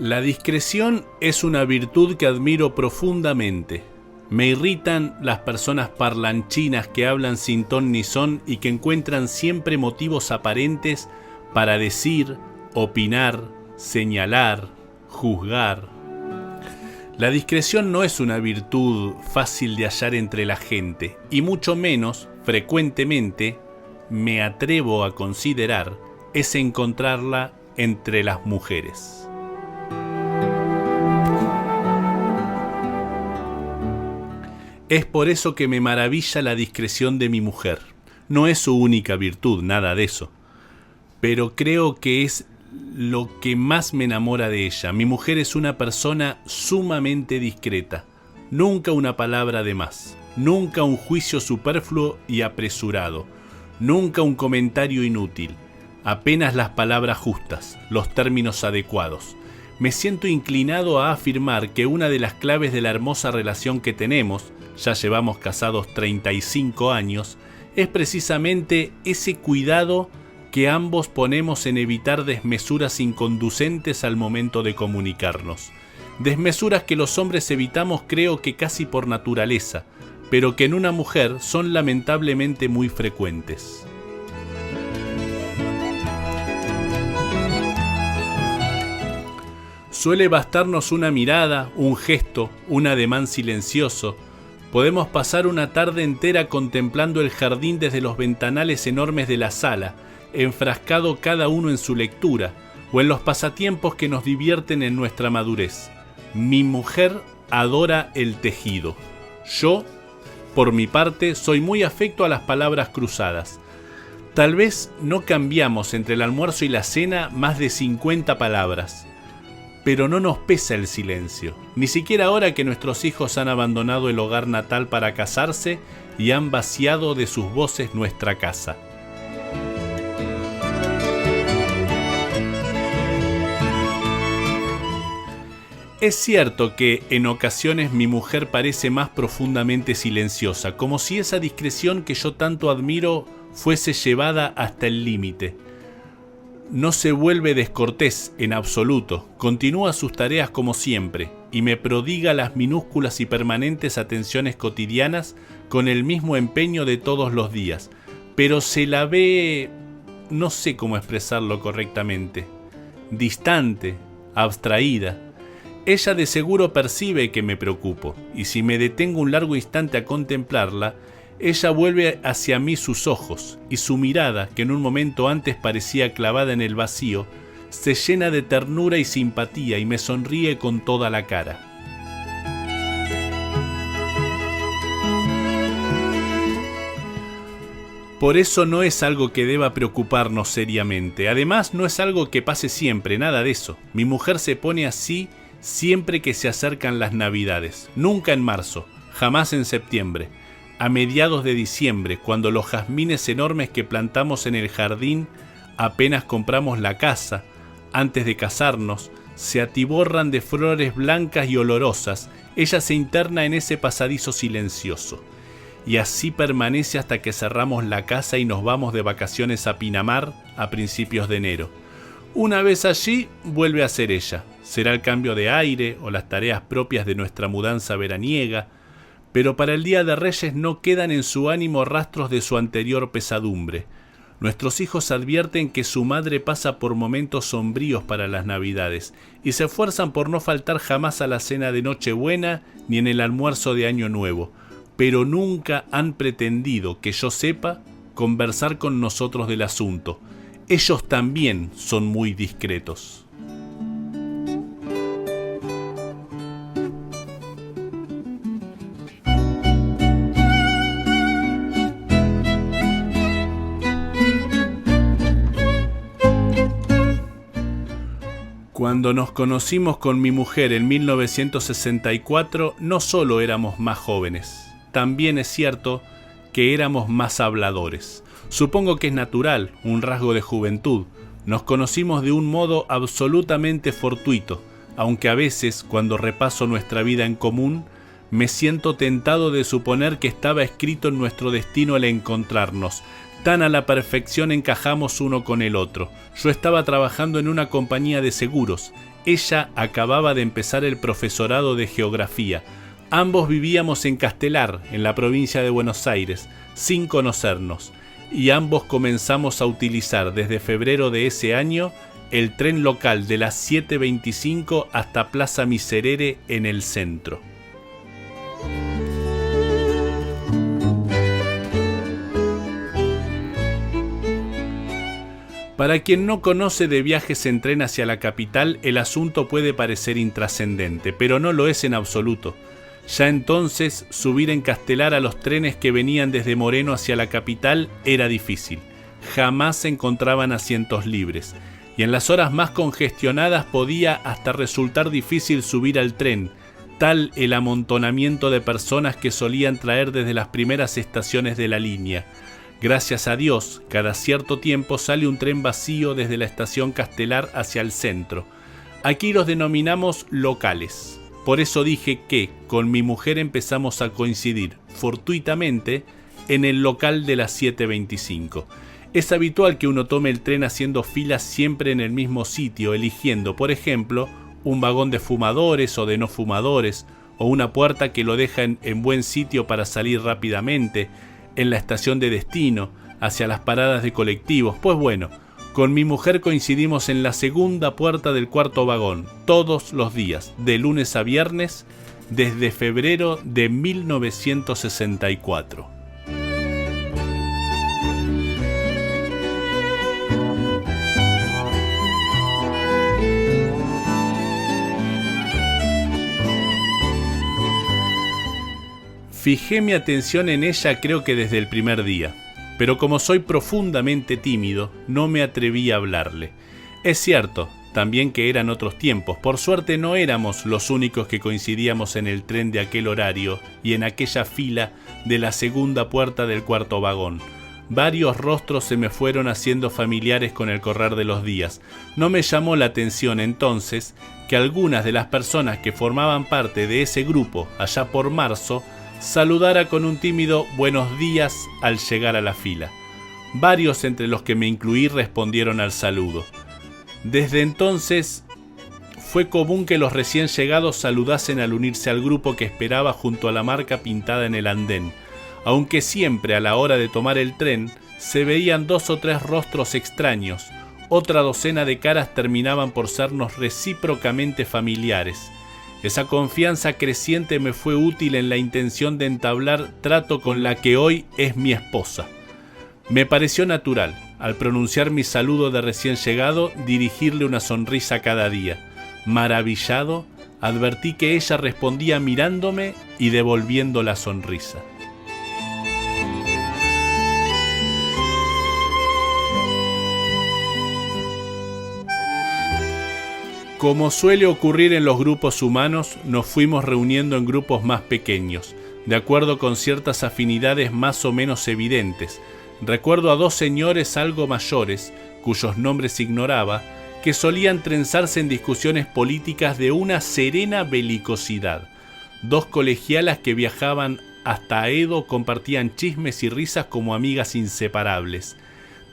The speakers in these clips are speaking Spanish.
La discreción es una virtud que admiro profundamente. Me irritan las personas parlanchinas que hablan sin ton ni son y que encuentran siempre motivos aparentes para decir, opinar, señalar, juzgar. La discreción no es una virtud fácil de hallar entre la gente, y mucho menos, frecuentemente, me atrevo a considerar, es encontrarla entre las mujeres. Es por eso que me maravilla la discreción de mi mujer. No es su única virtud, nada de eso. Pero creo que es lo que más me enamora de ella. Mi mujer es una persona sumamente discreta. Nunca una palabra de más. Nunca un juicio superfluo y apresurado. Nunca un comentario inútil. Apenas las palabras justas, los términos adecuados. Me siento inclinado a afirmar que una de las claves de la hermosa relación que tenemos, ya llevamos casados 35 años, es precisamente ese cuidado que ambos ponemos en evitar desmesuras inconducentes al momento de comunicarnos. Desmesuras que los hombres evitamos creo que casi por naturaleza, pero que en una mujer son lamentablemente muy frecuentes. Suele bastarnos una mirada, un gesto, un ademán silencioso. Podemos pasar una tarde entera contemplando el jardín desde los ventanales enormes de la sala, enfrascado cada uno en su lectura, o en los pasatiempos que nos divierten en nuestra madurez. Mi mujer adora el tejido. Yo, por mi parte, soy muy afecto a las palabras cruzadas. Tal vez no cambiamos entre el almuerzo y la cena más de 50 palabras. Pero no nos pesa el silencio, ni siquiera ahora que nuestros hijos han abandonado el hogar natal para casarse y han vaciado de sus voces nuestra casa. Es cierto que en ocasiones mi mujer parece más profundamente silenciosa, como si esa discreción que yo tanto admiro fuese llevada hasta el límite. No se vuelve descortés en absoluto, continúa sus tareas como siempre y me prodiga las minúsculas y permanentes atenciones cotidianas con el mismo empeño de todos los días, pero se la ve, no sé cómo expresarlo correctamente, distante, abstraída. Ella de seguro percibe que me preocupo y si me detengo un largo instante a contemplarla, ella vuelve hacia mí sus ojos y su mirada, que en un momento antes parecía clavada en el vacío, se llena de ternura y simpatía y me sonríe con toda la cara. Por eso no es algo que deba preocuparnos seriamente. Además, no es algo que pase siempre, nada de eso. Mi mujer se pone así siempre que se acercan las Navidades. Nunca en marzo, jamás en septiembre. A mediados de diciembre, cuando los jazmines enormes que plantamos en el jardín apenas compramos la casa, antes de casarnos, se atiborran de flores blancas y olorosas, ella se interna en ese pasadizo silencioso. Y así permanece hasta que cerramos la casa y nos vamos de vacaciones a Pinamar a principios de enero. Una vez allí, vuelve a ser ella. Será el cambio de aire o las tareas propias de nuestra mudanza veraniega, pero para el Día de Reyes no quedan en su ánimo rastros de su anterior pesadumbre. Nuestros hijos advierten que su madre pasa por momentos sombríos para las Navidades y se esfuerzan por no faltar jamás a la cena de Nochebuena ni en el almuerzo de Año Nuevo, pero nunca han pretendido, que yo sepa, conversar con nosotros del asunto. Ellos también son muy discretos. Cuando nos conocimos con mi mujer en 1964, no solo éramos más jóvenes, también es cierto que éramos más habladores. Supongo que es natural, un rasgo de juventud. Nos conocimos de un modo absolutamente fortuito, aunque a veces, cuando repaso nuestra vida en común, me siento tentado de suponer que estaba escrito en nuestro destino el encontrarnos. Tan a la perfección encajamos uno con el otro. Yo estaba trabajando en una compañía de seguros. Ella acababa de empezar el profesorado de geografía. Ambos vivíamos en Castelar, en la provincia de Buenos Aires, sin conocernos, y ambos comenzamos a utilizar desde febrero de ese año el tren local de las 7:25 hasta Plaza Miserere en el centro. Para quien no conoce de viajes en tren hacia la capital, el asunto puede parecer intrascendente, pero no lo es en absoluto. Ya entonces, subir en Castelar a los trenes que venían desde Moreno hacia la capital era difícil. Jamás se encontraban asientos libres, y en las horas más congestionadas podía hasta resultar difícil subir al tren, tal el amontonamiento de personas que solían traer desde las primeras estaciones de la línea. Gracias a Dios, cada cierto tiempo sale un tren vacío desde la estación Castelar hacia el centro. Aquí los denominamos locales. Por eso dije que con mi mujer empezamos a coincidir, fortuitamente, en el local de las 7:25. Es habitual que uno tome el tren haciendo filas siempre en el mismo sitio, eligiendo, por ejemplo, un vagón de fumadores o de no fumadores, o una puerta que lo deja en buen sitio para salir rápidamente, en la estación de destino, hacia las paradas de colectivos. Pues bueno, con mi mujer coincidimos en la segunda puerta del cuarto vagón, todos los días, de lunes a viernes, desde febrero de 1964. Fijé mi atención en ella creo que desde el primer día, pero como soy profundamente tímido, no me atreví a hablarle. Es cierto, también que eran otros tiempos. Por suerte no éramos los únicos que coincidíamos en el tren de aquel horario y en aquella fila de la segunda puerta del cuarto vagón. Varios rostros se me fueron haciendo familiares con el correr de los días. No me llamó la atención entonces que algunas de las personas que formaban parte de ese grupo allá por marzo saludara con un tímido buenos días al llegar a la fila. Varios entre los que me incluí respondieron al saludo. Desde entonces fue común que los recién llegados saludasen al unirse al grupo que esperaba junto a la marca pintada en el andén, aunque siempre a la hora de tomar el tren se veían 2 o 3 rostros extraños. Otra docena de caras terminaban por sernos recíprocamente familiares. Esa confianza creciente me fue útil en la intención de entablar trato con la que hoy es mi esposa. Me pareció natural, al pronunciar mi saludo de recién llegado, dirigirle una sonrisa cada día. Maravillado, advertí que ella respondía mirándome y devolviendo la sonrisa. Como suele ocurrir en los grupos humanos, nos fuimos reuniendo en grupos más pequeños, de acuerdo con ciertas afinidades más o menos evidentes. Recuerdo a 2 señores algo mayores, cuyos nombres ignoraba, que solían trenzarse en discusiones políticas de una serena belicosidad. 2 colegialas que viajaban hasta Edo compartían chismes y risas como amigas inseparables.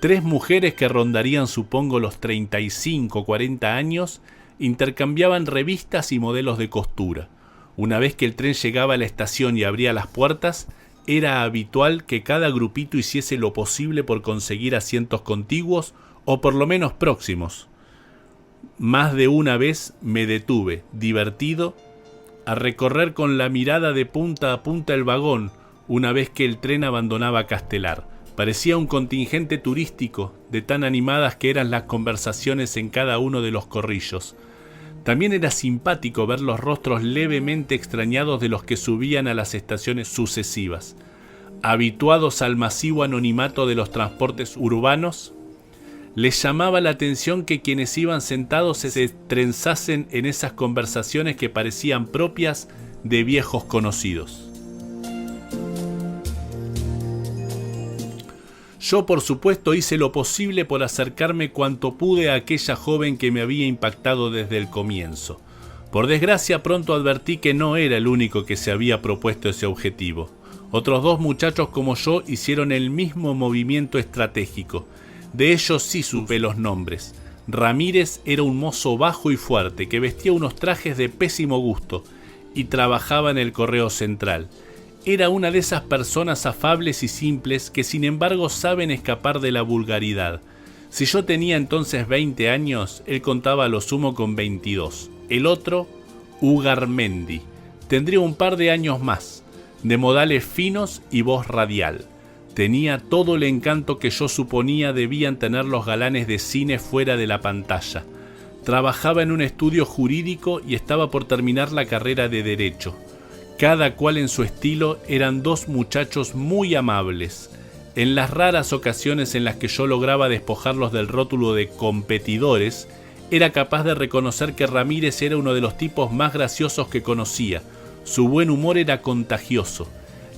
3 mujeres que rondarían supongo los 35 o 40 años, intercambiaban revistas y modelos de costura. Una vez que el tren llegaba a la estación y abría las puertas, era habitual que cada grupito hiciese lo posible por conseguir asientos contiguos o por lo menos próximos. Más de una vez me detuve, divertido, a recorrer con la mirada de punta a punta el vagón una vez que el tren abandonaba Castelar. Parecía un contingente turístico, de tan animadas que eran las conversaciones en cada uno de los corrillos. También era simpático ver los rostros levemente extrañados de los que subían a las estaciones sucesivas. Habituados al masivo anonimato de los transportes urbanos, les llamaba la atención que quienes iban sentados se trenzasen en esas conversaciones que parecían propias de viejos conocidos. Yo, por supuesto, hice lo posible por acercarme cuanto pude a aquella joven que me había impactado desde el comienzo. Por desgracia, pronto advertí que no era el único que se había propuesto ese objetivo. Otros 2 muchachos como yo hicieron el mismo movimiento estratégico. De ellos sí supe los nombres. Ramírez era un mozo bajo y fuerte que vestía unos trajes de pésimo gusto y trabajaba en el Correo Central. Era una de esas personas afables y simples que sin embargo saben escapar de la vulgaridad. Si yo tenía entonces 20 años, él contaba a lo sumo con 22. El otro, Ugarmendi, tendría un par de años más, de modales finos y voz radial. Tenía todo el encanto que yo suponía debían tener los galanes de cine fuera de la pantalla. Trabajaba en un estudio jurídico y estaba por terminar la carrera de Derecho. Cada cual en su estilo eran dos muchachos muy amables. En las raras ocasiones en las que yo lograba despojarlos del rótulo de competidores, era capaz de reconocer que Ramírez era uno de los tipos más graciosos que conocía. Su buen humor era contagioso,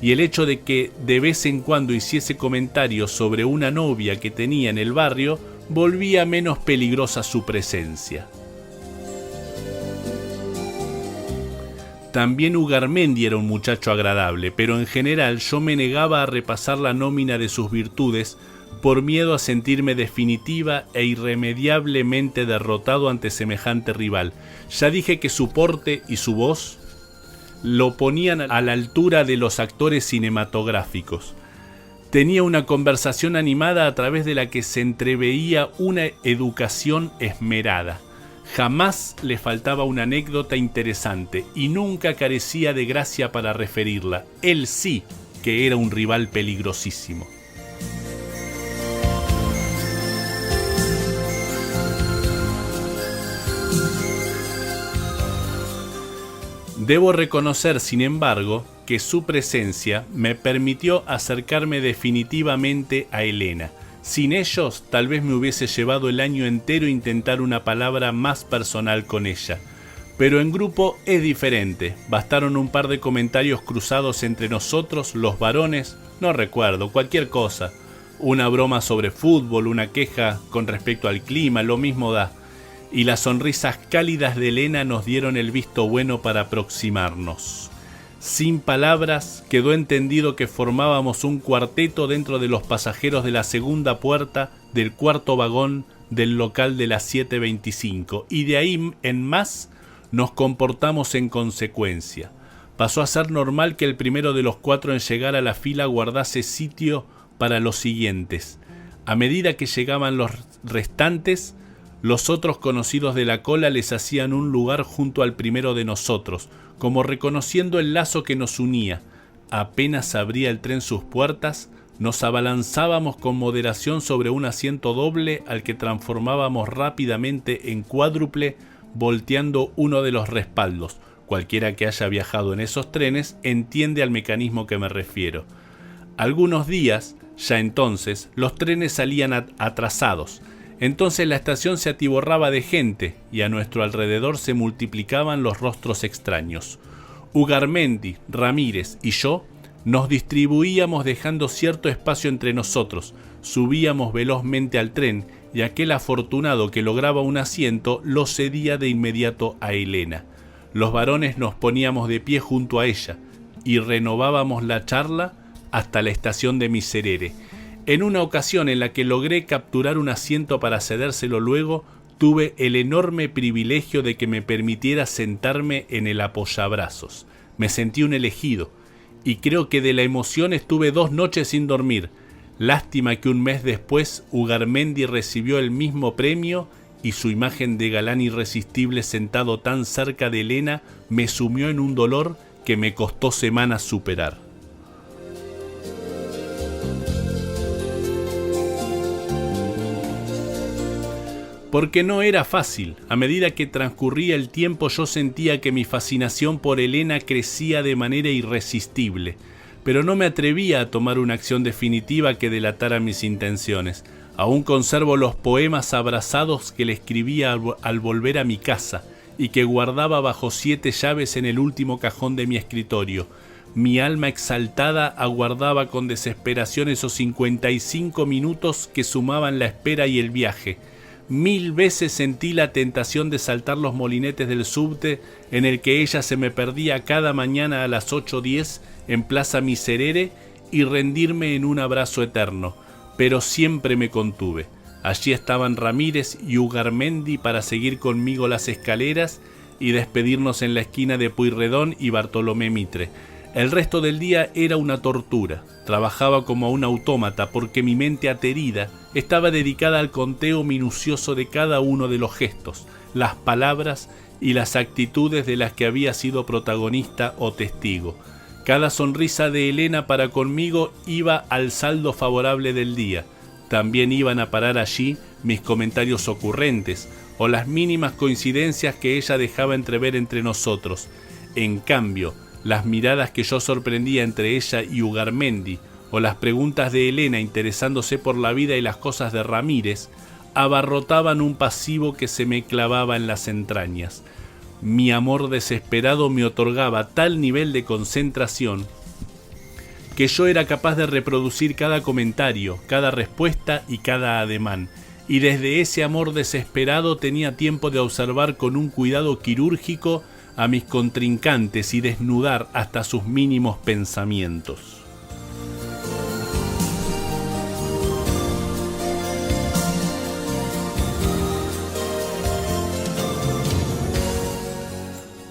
y el hecho de que de vez en cuando hiciese comentarios sobre una novia que tenía en el barrio volvía menos peligrosa su presencia. También Ugarmendi era un muchacho agradable, pero en general yo me negaba a repasar la nómina de sus virtudes por miedo a sentirme definitiva e irremediablemente derrotado ante semejante rival. Ya dije que su porte y su voz lo ponían a la altura de los actores cinematográficos. Tenía una conversación animada a través de la que se entreveía una educación esmerada. Jamás le faltaba una anécdota interesante y nunca carecía de gracia para referirla. Él sí que era un rival peligrosísimo. Debo reconocer, sin embargo, que su presencia me permitió acercarme definitivamente a Elena. Sin ellos, tal vez me hubiese llevado el año entero intentar una palabra más personal con ella. Pero en grupo es diferente. Bastaron un par de comentarios cruzados entre nosotros, los varones, no recuerdo, cualquier cosa. Una broma sobre fútbol, una queja con respecto al clima, lo mismo da. Y las sonrisas cálidas de Elena nos dieron el visto bueno para aproximarnos. Sin palabras, quedó entendido que formábamos un cuarteto dentro de los pasajeros de la segunda puerta del cuarto vagón del local de las 7:25, y de ahí en más nos comportamos en consecuencia. Pasó a ser normal que el primero de los cuatro en llegar a la fila guardase sitio para los siguientes. A medida que llegaban los restantes, los otros conocidos de la cola les hacían un lugar junto al primero de nosotros, como reconociendo el lazo que nos unía. Apenas abría el tren sus puertas, nos abalanzábamos con moderación sobre un asiento doble al que transformábamos rápidamente en cuádruple, volteando uno de los respaldos. Cualquiera que haya viajado en esos trenes entiende al mecanismo que me refiero. Algunos días, ya entonces, los trenes salían atrasados. Entonces la estación se atiborraba de gente y a nuestro alrededor se multiplicaban los rostros extraños. Ugarmendi, Ramírez y yo nos distribuíamos dejando cierto espacio entre nosotros, subíamos velozmente al tren y aquel afortunado que lograba un asiento lo cedía de inmediato a Elena. Los varones nos poníamos de pie junto a ella y renovábamos la charla hasta la estación de Miserere. En una ocasión en la que logré capturar un asiento para cedérselo luego, tuve el enorme privilegio de que me permitiera sentarme en el apoyabrazos. Me sentí un elegido, y creo que de la emoción estuve 2 noches sin dormir. Lástima que un mes después Ugarmendi recibió el mismo premio y su imagen de galán irresistible sentado tan cerca de Elena me sumió en un dolor que me costó semanas superar. Porque no era fácil. A medida que transcurría el tiempo yo sentía que mi fascinación por Elena crecía de manera irresistible, pero no me atrevía a tomar una acción definitiva que delatara mis intenciones. Aún conservo los poemas abrazados que le escribía al volver a mi casa y que guardaba bajo 7 llaves en el último cajón de mi escritorio. Mi alma exaltada aguardaba con desesperación esos 55 minutos que sumaban la espera y el viaje. 1000 veces sentí la tentación de saltar los molinetes del subte en el que ella se me perdía cada mañana a las 8:10 en Plaza Miserere y rendirme en un abrazo eterno, pero siempre me contuve. Allí estaban Ramírez y Ugarmendi para seguir conmigo las escaleras y despedirnos en la esquina de Pueyrredón y Bartolomé Mitre. El resto del día era una tortura. Trabajaba como un autómata porque mi mente aterida estaba dedicada al conteo minucioso de cada uno de los gestos, las palabras y las actitudes de las que había sido protagonista o testigo. Cada sonrisa de Elena para conmigo iba al saldo favorable del día. También iban a parar allí mis comentarios ocurrentes o las mínimas coincidencias que ella dejaba entrever entre nosotros. En cambio, las miradas que yo sorprendía entre ella y Ugarmendi, o las preguntas de Elena interesándose por la vida y las cosas de Ramírez, abarrotaban un pasivo que se me clavaba en las entrañas. Mi amor desesperado me otorgaba tal nivel de concentración que yo era capaz de reproducir cada comentario, cada respuesta y cada ademán, y desde ese amor desesperado tenía tiempo de observar con un cuidado quirúrgico a mis contrincantes y desnudar hasta sus mínimos pensamientos.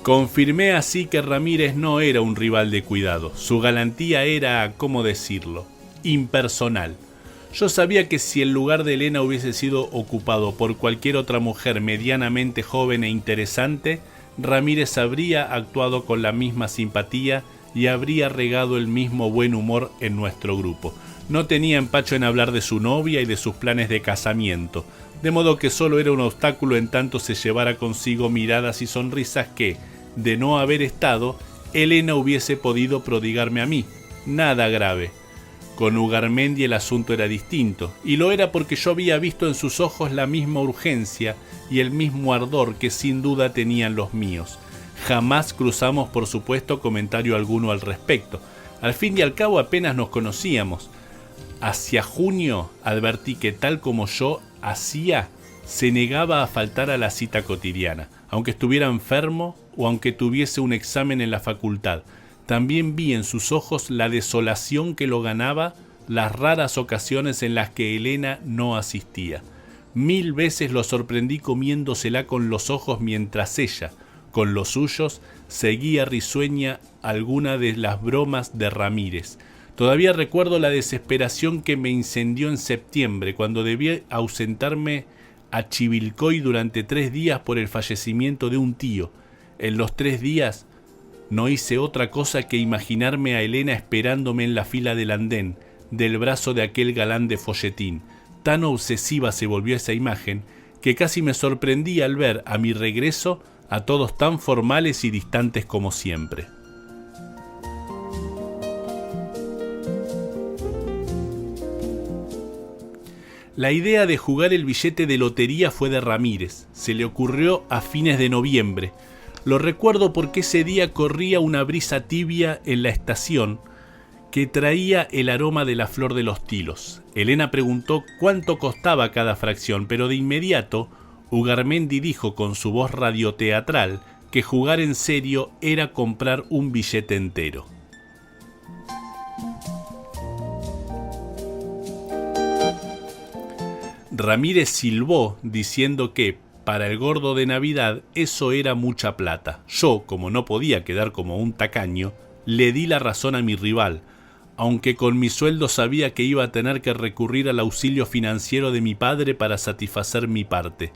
Confirmé así que Ramírez no era un rival de cuidado. Su galantía era, ¿cómo decirlo?, impersonal. Yo sabía que si el lugar de Elena hubiese sido ocupado por cualquier otra mujer medianamente joven e interesante, Ramírez habría actuado con la misma simpatía y habría regado el mismo buen humor en nuestro grupo. No tenía empacho en hablar de su novia y de sus planes de casamiento, de modo que solo era un obstáculo en tanto se llevara consigo miradas y sonrisas que, de no haber estado, Elena hubiese podido prodigarme a mí. Nada grave. Con Ugarmendi el asunto era distinto, y lo era porque yo había visto en sus ojos la misma urgencia y el mismo ardor que sin duda tenían los míos. Jamás cruzamos, por supuesto, comentario alguno al respecto. Al fin y al cabo apenas nos conocíamos. Hacia junio advertí que tal como yo hacía, se negaba a faltar a la cita cotidiana, aunque estuviera enfermo o aunque tuviese un examen en la facultad. También vi en sus ojos la desolación que lo ganaba las raras ocasiones en las que Elena no asistía. 1000 veces lo sorprendí comiéndosela con los ojos mientras ella, con los suyos, seguía risueña alguna de las bromas de Ramírez. Todavía recuerdo la desesperación que me incendió en septiembre, cuando debí ausentarme a Chivilcoy durante 3 días por el fallecimiento de un tío. En los 3 días no hice otra cosa que imaginarme a Elena esperándome en la fila del andén, del brazo de aquel galán de folletín. Tan obsesiva se volvió esa imagen que casi me sorprendí al ver a mi regreso a todos tan formales y distantes como siempre. La idea de jugar el billete de lotería fue de Ramírez. Se le ocurrió a fines de noviembre. Lo recuerdo porque ese día corría una brisa tibia en la estación que traía el aroma de la flor de los tilos. Elena preguntó cuánto costaba cada fracción, pero de inmediato Ugarmendi dijo con su voz radioteatral que jugar en serio era comprar un billete entero. Ramírez silbó diciendo que, para el gordo de Navidad, eso era mucha plata. Yo, como no podía quedar como un tacaño, le di la razón a mi rival, aunque con mi sueldo sabía que iba a tener que recurrir al auxilio financiero de mi padre para satisfacer mi parte.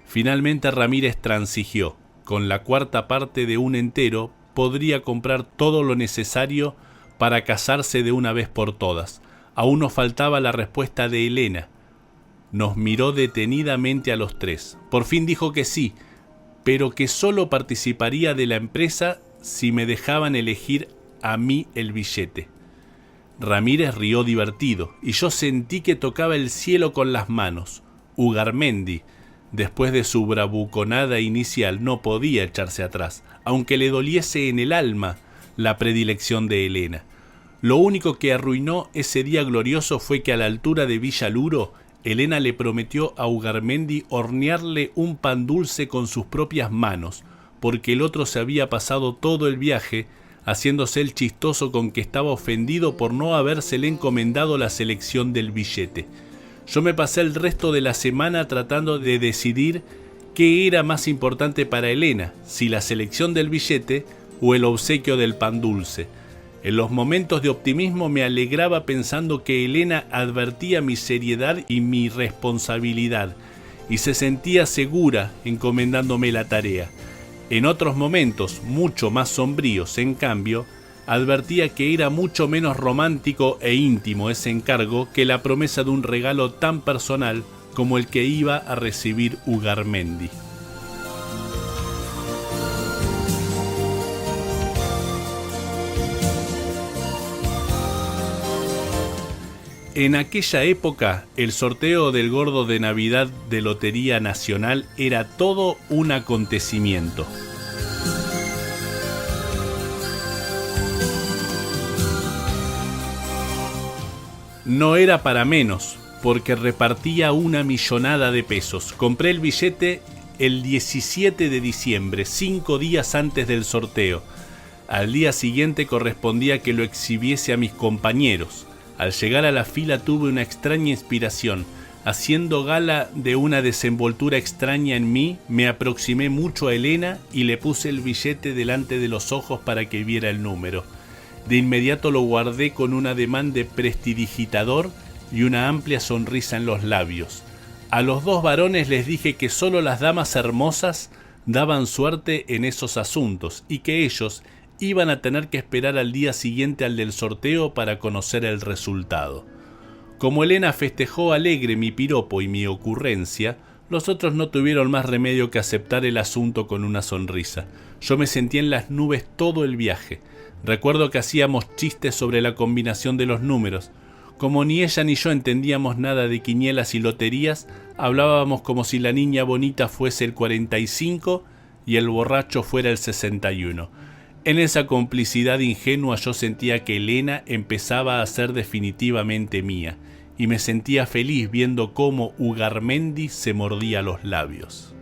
Finalmente Ramírez transigió. Con la 1/4 parte de un entero podría comprar todo lo necesario para casarse de una vez por todas. Aún nos faltaba la respuesta de Elena. Nos miró detenidamente a los 3. Por fin dijo que sí, pero que solo participaría de la empresa si me dejaban elegir a mí el billete. Ramírez rió divertido, y yo sentí que tocaba el cielo con las manos. Ugarmendi, después de su bravuconada inicial, no podía echarse atrás, aunque le doliese en el alma la predilección de Elena. Lo único que arruinó ese día glorioso fue que a la altura de Villaluro, Elena le prometió a Ugarmendi hornearle un pan dulce con sus propias manos, porque el otro se había pasado todo el viaje haciéndose el chistoso con que estaba ofendido por no habérsele encomendado la selección del billete. Yo me pasé el resto de la semana tratando de decidir qué era más importante para Elena, si la selección del billete o el obsequio del pan dulce. En los momentos de optimismo me alegraba pensando que Elena advertía mi seriedad y mi responsabilidad, y se sentía segura encomendándome la tarea. En otros momentos, mucho más sombríos, en cambio, advertía que era mucho menos romántico e íntimo ese encargo que la promesa de un regalo tan personal como el que iba a recibir Ugarmendi. En aquella época, el sorteo del gordo de Navidad de Lotería Nacional era todo un acontecimiento. No era para menos, porque repartía una millonada de pesos. Compré el billete el 17 de diciembre, 5 días antes del sorteo. Al día siguiente correspondía que lo exhibiese a mis compañeros. Al llegar a la fila tuve una extraña inspiración. Haciendo gala de una desenvoltura extraña en mí, me aproximé mucho a Elena y le puse el billete delante de los ojos para que viera el número. De inmediato lo guardé con un ademán de prestidigitador y una amplia sonrisa en los labios. A los dos varones les dije que solo las damas hermosas daban suerte en esos asuntos y que ellos iban a tener que esperar al día siguiente al del sorteo para conocer el resultado. Como Elena festejó alegre mi piropo y mi ocurrencia, los otros no tuvieron más remedio que aceptar el asunto con una sonrisa. Yo me sentí en las nubes todo el viaje. Recuerdo que hacíamos chistes sobre la combinación de los números. Como ni ella ni yo entendíamos nada de quinielas y loterías, hablábamos como si la niña bonita fuese el 45 y el borracho fuera el 61. En esa complicidad ingenua yo sentía que Elena empezaba a ser definitivamente mía, y me sentía feliz viendo cómo Ugarmendi se mordía los labios.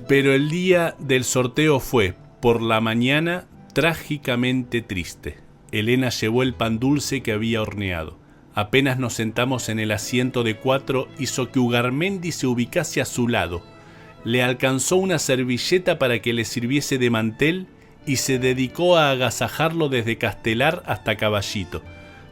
Pero el día del sorteo fue, por la mañana, trágicamente triste. Elena llevó el pan dulce que había horneado. Apenas nos sentamos en el asiento de 4, hizo que Ugarmendi se ubicase a su lado. Le alcanzó una servilleta para que le sirviese de mantel y se dedicó a agasajarlo desde Castelar hasta Caballito.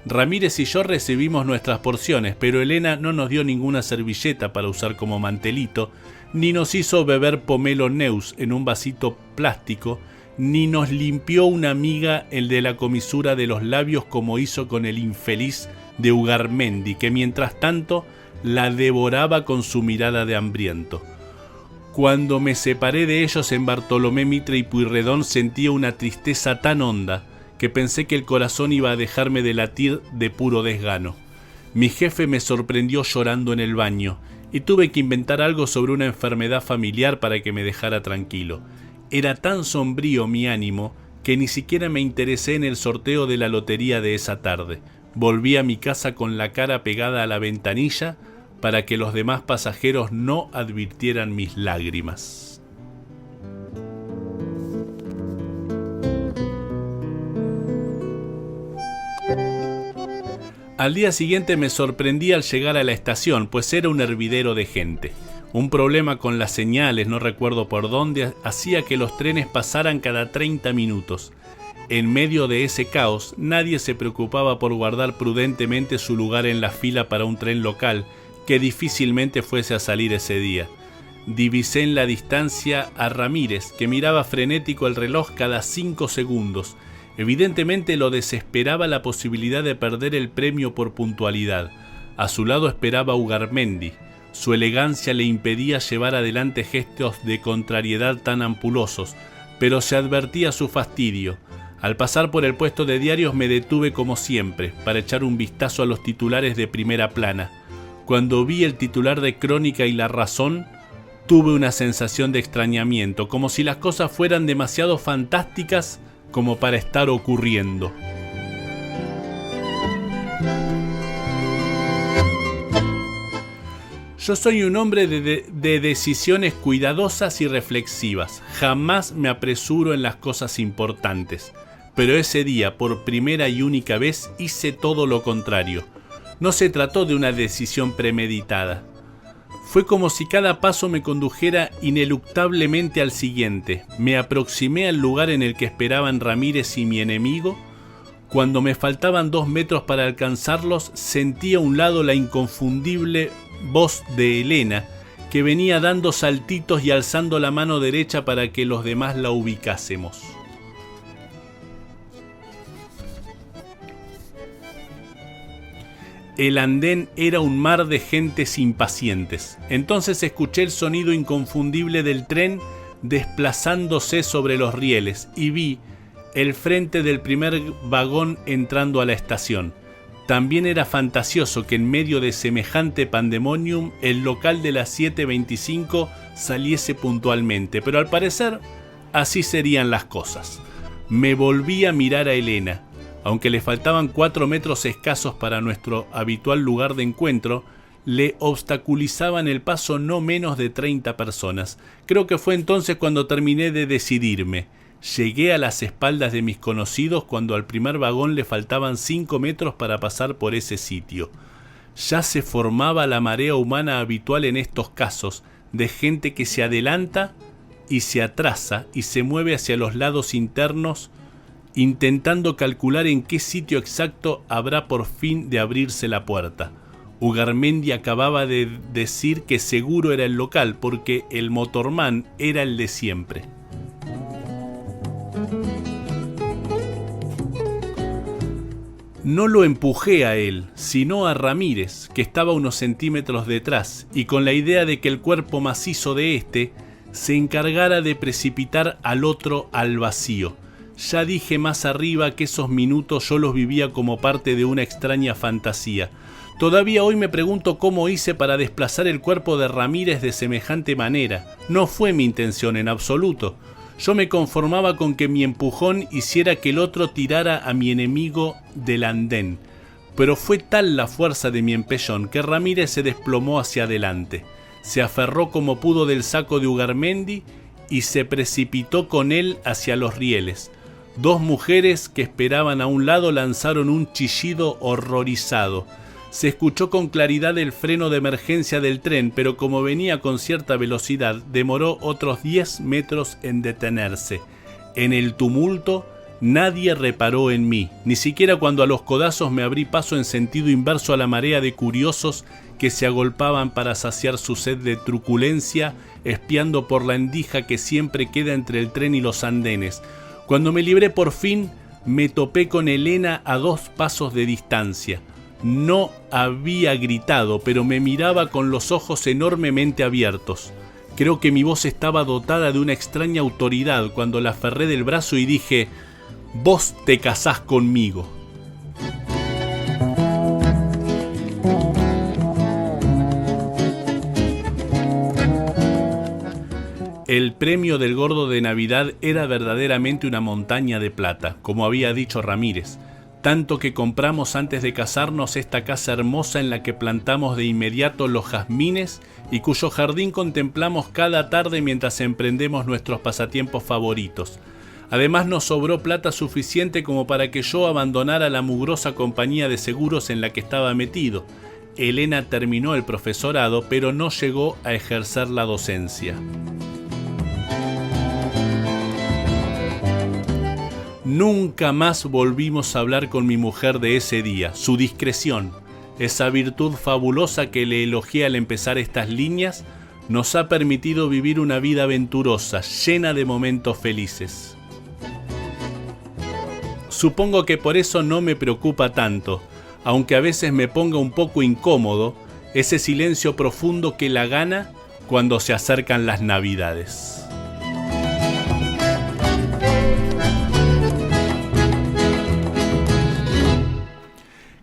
Ramírez y yo recibimos nuestras porciones, pero Elena no nos dio ninguna servilleta para usar como mantelito, ni nos hizo beber pomelo Neus en un vasito plástico, ni nos limpió una miga el de la comisura de los labios como hizo con el infeliz de Ugarmendi, que mientras tanto la devoraba con su mirada de hambriento. Cuando me separé de ellos en Bartolomé Mitre y Pueyrredón sentía una tristeza tan honda que pensé que el corazón iba a dejarme de latir de puro desgano. Mi jefe me sorprendió llorando en el baño y tuve que inventar algo sobre una enfermedad familiar para que me dejara tranquilo. Era tan sombrío mi ánimo que ni siquiera me interesé en el sorteo de la lotería de esa tarde. Volví a mi casa con la cara pegada a la ventanilla para que los demás pasajeros no advirtieran mis lágrimas. Al día siguiente me sorprendí al llegar a la estación, pues era un hervidero de gente. Un problema con las señales, no recuerdo por dónde, hacía que los trenes pasaran cada 30 minutos. En medio de ese caos, nadie se preocupaba por guardar prudentemente su lugar en la fila para un tren local que difícilmente fuese a salir ese día. Divisé en la distancia a Ramírez, que miraba frenético el reloj cada 5 segundos. Evidentemente lo desesperaba la posibilidad de perder el premio por puntualidad. A su lado esperaba Ugarmendi. Su elegancia le impedía llevar adelante gestos de contrariedad tan ampulosos, pero se advertía su fastidio. Al pasar por el puesto de diarios me detuve como siempre, para echar un vistazo a los titulares de primera plana. Cuando vi el titular de Crónica y La Razón, tuve una sensación de extrañamiento, como si las cosas fueran demasiado fantásticas como para estar ocurriendo. Yo soy un hombre de decisiones cuidadosas y reflexivas. Jamás me apresuro en las cosas importantes. pero ese día, por primera y única vez, hice todo lo contrario. No se trató de una decisión premeditada. Fue como si cada paso me condujera ineluctablemente al siguiente. Me aproximé al lugar en el que esperaban Ramírez y mi enemigo. Cuando me faltaban 2 metros para alcanzarlos, sentí a un lado la inconfundible voz de Elena, que venía dando saltitos y alzando la mano derecha para que los demás la ubicásemos. El andén era un mar de gentes impacientes. Entonces escuché el sonido inconfundible del tren desplazándose sobre los rieles y vi el frente del primer vagón entrando a la estación. También era fantasioso que en medio de semejante pandemonium el local de las 7:25 saliese puntualmente, pero al parecer así serían las cosas. Me volví a mirar a Elena. Aunque le faltaban 4 metros escasos para nuestro habitual lugar de encuentro, le obstaculizaban el paso no menos de 30 personas. Creo que fue entonces cuando terminé de decidirme. Llegué a las espaldas de mis conocidos cuando al primer vagón le faltaban 5 metros para pasar por ese sitio. Ya se formaba la marea humana habitual en estos casos, de gente que se adelanta y se atrasa y se mueve hacia los lados internos, intentando calcular en qué sitio exacto habrá por fin de abrirse la puerta. Ugarmendi acababa de decir que seguro era el local, porque el motorman era el de siempre. No lo empujé a él, sino a Ramírez, que estaba unos centímetros detrás, y con la idea de que el cuerpo macizo de éste se encargara de precipitar al otro al vacío. Ya dije más arriba que esos minutos yo los vivía como parte de una extraña fantasía. Todavía hoy me pregunto cómo hice para desplazar el cuerpo de Ramírez de semejante manera. No fue mi intención en absoluto. Yo me conformaba con que mi empujón hiciera que el otro tirara a mi enemigo del andén. Pero fue tal la fuerza de mi empellón que Ramírez se desplomó hacia adelante. Se aferró como pudo del saco de Ugarmendi y se precipitó con él hacia los rieles. 2 mujeres que esperaban a un lado lanzaron un chillido horrorizado. Se escuchó con claridad el freno de emergencia del tren, pero como venía con cierta velocidad, demoró otros 10 metros en detenerse. En el tumulto, nadie reparó en mí, ni siquiera cuando a los codazos me abrí paso en sentido inverso a la marea de curiosos que se agolpaban para saciar su sed de truculencia, espiando por la endija que siempre queda entre el tren y los andenes. Cuando me libré por fin, me topé con Elena a 2 pasos de distancia. No había gritado, pero me miraba con los ojos enormemente abiertos. Creo que mi voz estaba dotada de una extraña autoridad cuando la aferré del brazo y dije: «Vos te casás conmigo». El premio del gordo de Navidad era verdaderamente una montaña de plata, como había dicho Ramírez, tanto que compramos antes de casarnos esta casa hermosa en la que plantamos de inmediato los jazmines y cuyo jardín contemplamos cada tarde mientras emprendemos nuestros pasatiempos favoritos. Además nos sobró plata suficiente como para que yo abandonara la mugrosa compañía de seguros en la que estaba metido. Elena terminó el profesorado, pero no llegó a ejercer la docencia. Nunca más volvimos a hablar con mi mujer de ese día. Su discreción, esa virtud fabulosa que le elogié al empezar estas líneas, nos ha permitido vivir una vida aventurosa, llena de momentos felices. Supongo que por eso no me preocupa tanto, aunque a veces me ponga un poco incómodo, ese silencio profundo que la gana cuando se acercan las Navidades.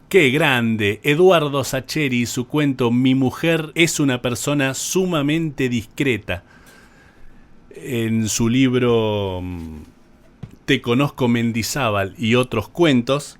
¡Qué grande! Eduardo Sacheri y su cuento Mi mujer es una persona sumamente discreta. En su libro Te conozco Mendizábal y otros cuentos,